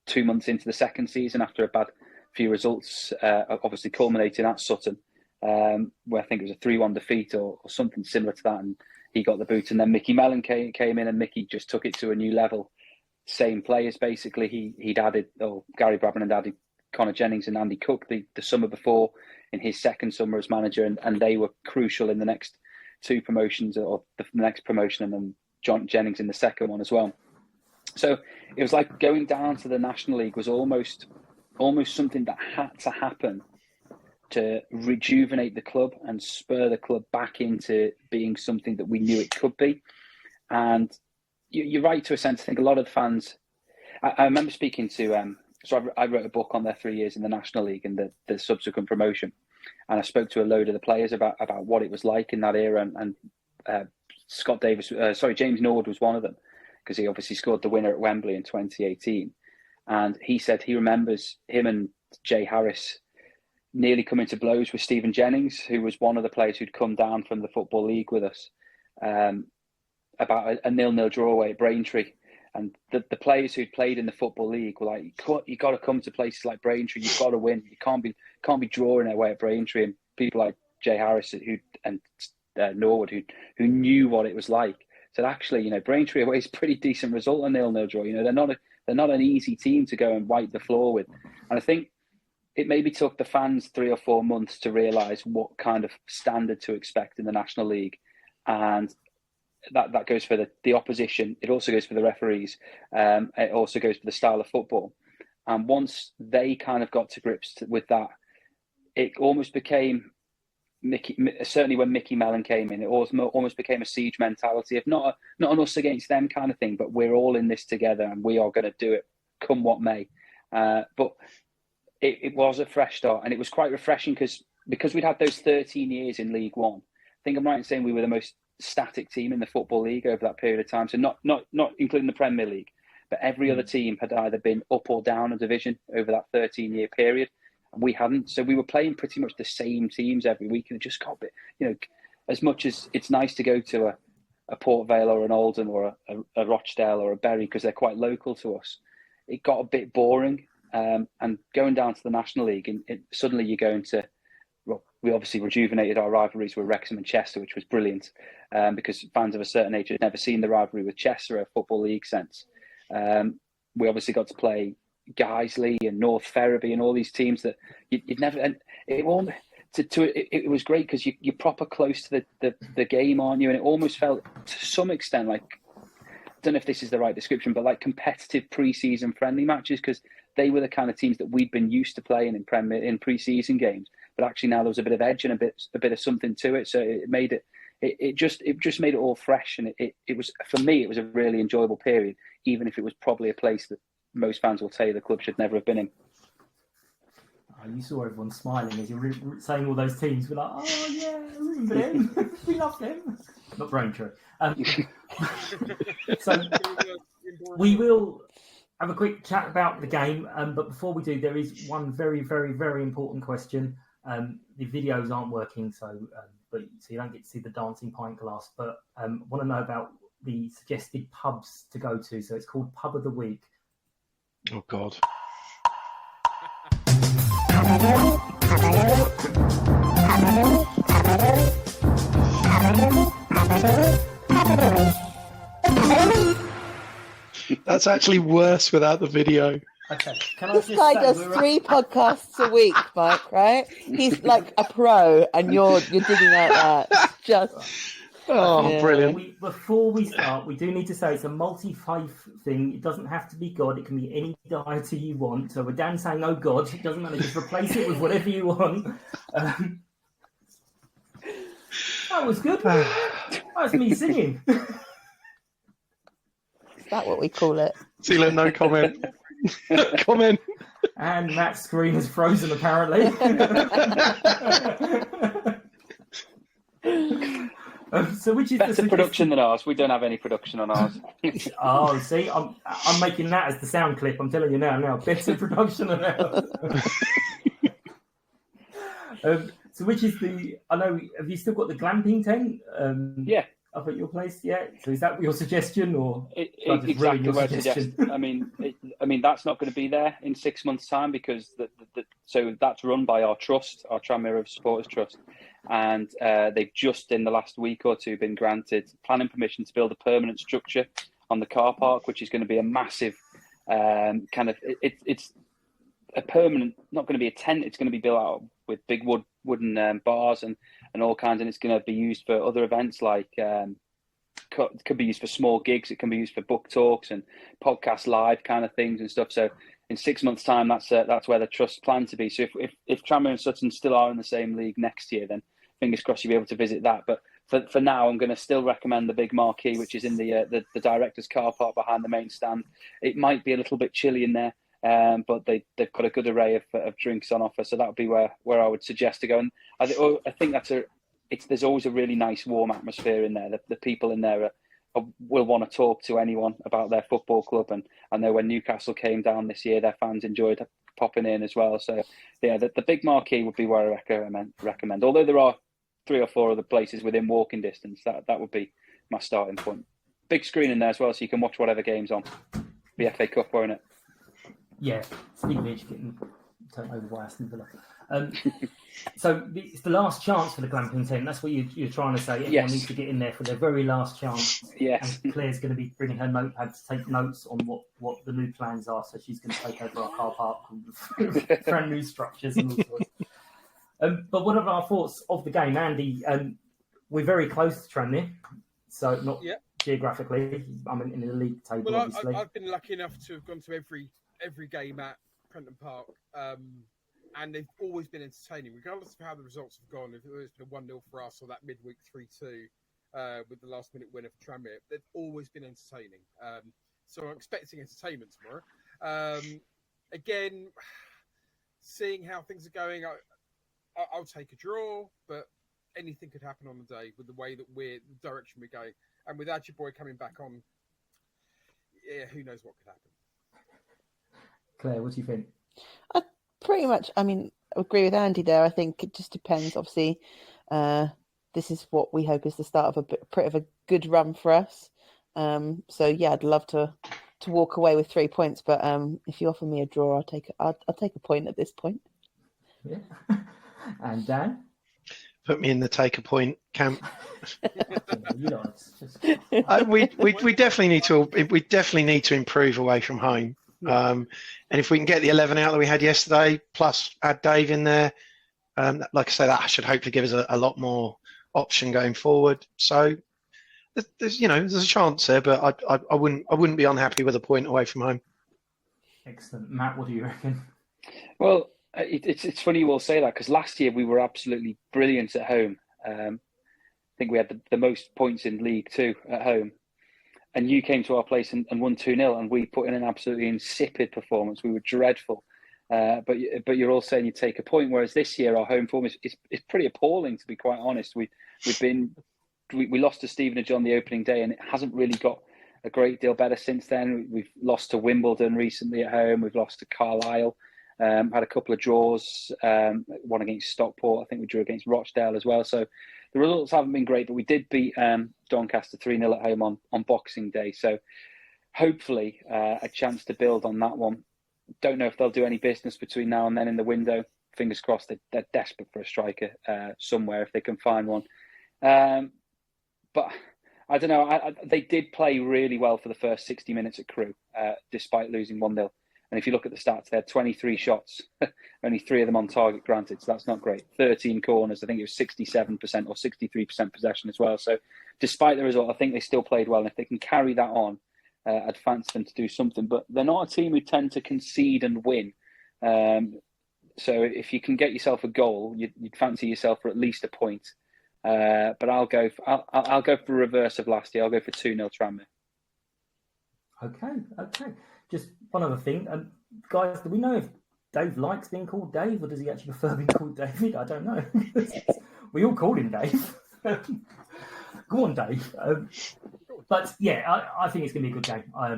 S10: 2 months into the second season after a bad few results, obviously culminating at Sutton, where I think it was a 3-1 defeat or something similar to that, and he got the boot. And then Mickey Mellon came in, and Mickey just took it to a new level. Same players, basically. Gary Brabin had added Connor Jennings and Andy Cook the summer before in his second summer as manager, and they were crucial in the next 2 promotions, or the next promotion, and then John Jennings in the second one as well. So it was like going down to the National League was almost something that had to happen to rejuvenate the club and spur the club back into being something that we knew it could be. And you're right to a sense. I think a lot of the fans, I remember speaking to, I wrote a book on their 3 years in the National League and the subsequent promotion. And I spoke to a load of the players about what it was like in that era. And James Nord was one of them, because he obviously scored the winner at Wembley in 2018. And he said he remembers him and Jay Harris nearly coming to blows with Stephen Jennings, who was one of the players who'd come down from the Football League with us, about a 0-0 draw away at Braintree. And the players who'd played in the Football League were like, you got to come to places like Braintree. You've got to win. You can't be drawing away at Braintree. And people like Jay Harris and Norwood, who knew what it was like, said actually, Braintree away is a pretty decent result, a 0-0 draw. They're not an easy team to go and wipe the floor with. And I think it maybe took the fans 3 or 4 months to realise what kind of standard to expect in the National League. And that goes for the opposition. It also goes for the referees. It also goes for the style of football. And once they kind of got to grips with that, it almost became certainly when Mickey Mellon came in, it almost became a siege mentality of not an us against them kind of thing, but we're all in this together and we are going to do it come what may. But it was a fresh start, and it was quite refreshing because we'd had those 13 years in League One. I think I'm right in saying we were the most static team in the Football League over that period of time. So not including the Premier League, but every other team had either been up or down a division over that 13-year period. And we hadn't. So we were playing pretty much the same teams every week, and it just got a bit, as much as it's nice to go to a Port Vale or an Oldham or a Rochdale or a Bury because they're quite local to us, it got a bit boring. And going down to the National League, and suddenly you're going to, we obviously rejuvenated our rivalries with Wrexham and Chester, which was brilliant, because fans of a certain age had never seen the rivalry with Chester, a Football League sense. We obviously got to play Guiseley and North Ferriby and all these teams that you'd never. And it won't. It was great because you're proper close to the game, aren't you? And it almost felt to some extent like, I don't know if this is the right description, but like competitive pre-season friendly matches, because they were the kind of teams that we'd been used to playing in pre-season games. But actually now there was a bit of edge and a bit of something to it. So it made it just made it all fresh, and it was, for me, it was a really enjoyable period, even if it was probably a place that most fans will tell you the club should never have been in.
S4: You saw everyone smiling as you were saying all those teams. We're like, oh yeah, remember them. We love them. Not very true. So we will have a quick chat about the game. But before we do, there is one very, very, very important question. The videos aren't working, so you don't get to see the dancing pint glass. But I want to know about the suggested pubs to go to. So it's called Pub of the Week.
S5: Oh God. That's actually worse without the video.
S4: Okay. Can I
S6: This
S4: just
S6: guy
S4: say
S6: does 3 podcasts a week, Mike, right? He's like a pro, and you're digging out that. Just
S5: Brilliant.
S4: Before we start, we do need to say it's a multi-faith thing. It doesn't have to be God. It can be any deity you want. So we're Dan saying, oh God, it doesn't matter. Just replace it with whatever you want. That was good. That was me singing.
S6: Is that what we call it?
S5: Sealer, no comment. Comment.
S4: And Matt's screen is frozen, apparently. So which is
S10: better production than ours? We don't have any production on ours.
S4: Oh, see, I'm making that as the sound clip. I'm telling you now, better production than ours. So which is I know, have you still got the glamping tent?
S10: Yeah.
S4: Up at your place, yeah. So is that your suggestion, or
S10: exactly what I suggest? I mean, that's not going to be there in 6 months' time, because so that's run by our trust, our Tranmere Supporters Trust, and they've just in the last week or two been granted planning permission to build a permanent structure on the car park, which is going to be a massive it's a permanent, not going to be a tent. It's going to be built out with big wooden bars and all kinds, and it's going to be used for other events like it could be used for small gigs. It can be used for book talks and podcast live kind of things and stuff. So in 6 months' time, that's where the trust plan to be. So if Tranmere and Sutton still are in the same league next year, then fingers crossed you'll be able to visit that. But for now, I'm going to still recommend the big marquee, which is in the director's car park behind the main stand. It might be a little bit chilly in there, but they've got a good array of drinks on offer. So that would be where I would suggest to go. And I think there's always a really nice warm atmosphere in there. The people in there will want to talk to anyone about their football club. And I know when Newcastle came down this year, their fans enjoyed popping in as well. So yeah, the big marquee would be where I recommend. Although there are 3 or 4 other places within walking distance, that would be my starting point. Big screen in there as well, so you can watch whatever game's on. The FA Cup, won't it?
S4: Yeah, speaking of which, getting turned over by Aston Villa. So it's the last chance for the glamping tent. That's what you're trying to say. Everyone needs to get in there for their very last chance.
S10: Yes.
S4: And Claire's going to be bringing her notepad to take notes on what the new plans are. So she's going to take over our car park with brand new structures and all sorts. But what are our thoughts of the game, Andy? We're very close to Tranmere, so not geographically. I'm in the league table, obviously.
S7: I've been lucky enough to have gone to every game at Prenton Park, and they've always been entertaining, regardless of how the results have gone. If it's been a 1-0 for us or that midweek 3-2 with the last-minute winner for Tranmere, they've always been entertaining. So I'm expecting entertainment tomorrow. Again, seeing how things are going, I'll take a draw, but anything could happen on the day with the way that the direction we're going. And with Boy coming back on, who knows what could happen.
S4: Claire, what do you think?
S6: I pretty much, agree with Andy there. I think it just depends. Obviously, this is what we hope is the start of a good run for us. So yeah, I'd love to walk away with 3 points, but if you offer me a draw, I'll take a point at this point.
S4: Yeah. And Dan?
S5: Put me in the take a point camp.
S4: You know,
S5: we definitely need to improve away from home. And if we can get the 11 out that we had yesterday, plus add Dave in there, like I say, that should hopefully give us a lot more option going forward. So there's a chance there, but I wouldn't be unhappy with a point away from home.
S4: Excellent. Matt, what do you reckon?
S10: Well, it's funny you all say that, because last year we were absolutely brilliant at home. I think we had the most points in League Two at home. And you came to our place and won 2-0, and we put in an absolutely insipid performance. We were dreadful. But you're all saying you take a point, whereas this year our home form is pretty appalling, to be quite honest. We lost to Stevenage on the opening day, and it hasn't really got a great deal better since then. We've lost to Wimbledon recently at home. We've lost to Carlisle. Had a couple of draws. One against Stockport. I think we drew against Rochdale as well. So the results haven't been great, but we did beat Doncaster 3-0 at home on Boxing Day. So hopefully a chance to build on that one. Don't know if they'll do any business between now and then in the window. Fingers crossed. They're desperate for a striker somewhere if they can find one. But I don't know. They did play really well for the first 60 minutes at Crewe, despite losing 1-0. And if you look at the stats, they had 23 shots, only 3 of them on target, granted, so that's not great. 13 corners, I think it was 67% or 63% possession as well. So despite the result, I think they still played well. And if they can carry that on, I'd fancy them to do something. But they're not a team who tend to concede and win. So if you can get yourself a goal, you'd fancy yourself for at least a point. But I'll go for reverse of last year. I'll go for 2-0 Tranmere.
S4: Okay. Just one other thing. Guys, do we know if Dave likes being called Dave, or does he actually prefer being called David? I don't know. We all call him Dave. Go on, Dave. But yeah, I think it's going to be a good game. I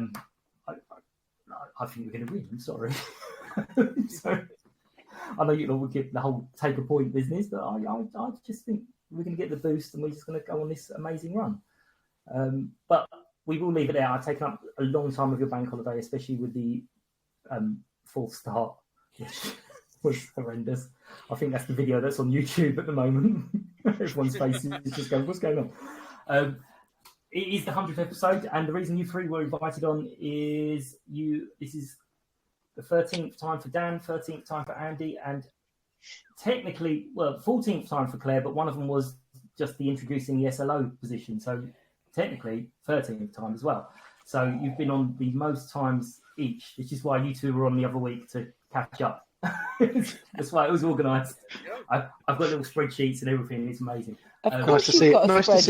S4: think we're going to win. I'm sorry. So, I know you will give the whole take a point business, but I just think we're going to get the boost and we're just going to go on this amazing run. But we will leave it there. I've taken up a long time of your bank holiday, especially with the fourth start, which was horrendous. I think that's the video that's on YouTube at the moment. Everyone's face is just going, what's going on? It is the 100th episode, and the reason you three were invited on is this is the 13th time for Dan, 13th time for Andy, and technically, 14th time for Claire, but one of them was just the introducing the SLO position. So technically 13th time as well. So you've been on the most times each, which is why you two were on the other week to catch up. That's why it was organised. I've got little spreadsheets and everything. It's amazing.
S5: Nice to see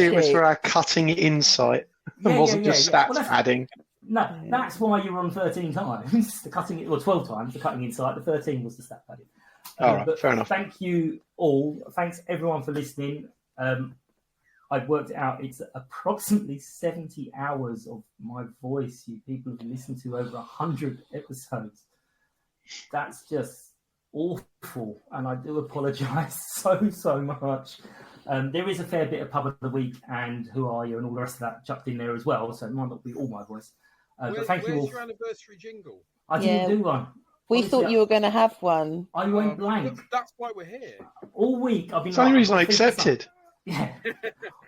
S5: it was for our cutting insight. It wasn't just stats padding.
S4: No, that's why you were on 13 times. The cutting, or 12 times, the cutting insight. The 13 was the stat padding.
S5: All right, fair enough.
S4: Thank you all. Thanks everyone for listening. I've worked it out. It's approximately 70 hours of my voice you people have listened to over 100 episodes. That's just awful. And I do apologise so much. There is a fair bit of pub of the week and Who Are You and all the rest of that chucked in there as well. So it might not be all my voice. But thank you all.
S7: Where's your anniversary jingle?
S4: I didn't do one.
S6: We thought you were going to have one.
S4: I went blank.
S7: That's why we're here.
S4: All week I've been.
S5: It's the only reason I accepted.
S4: Yeah.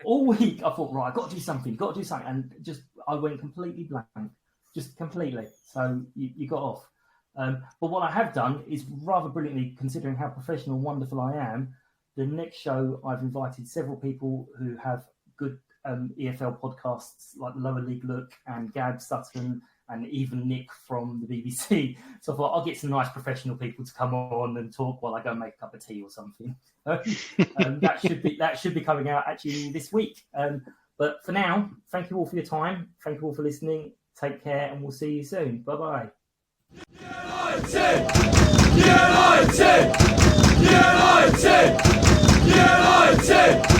S4: All week I thought, right, I've got to do something, and just I went completely blank, just completely. So you got off. But what I have done is rather brilliantly, considering how professional and wonderful I am. The next show I've invited several people who have good EFL podcasts like the Lower League Look and Gab Sutton and even Nick from the BBC. So I thought I'll get some nice professional people to come on and talk while I go make a cup of tea or something. That should be coming out actually this week. But for now, thank you all for your time. Thank you all for listening. Take care, and we'll see you soon. Bye-bye.
S8: United!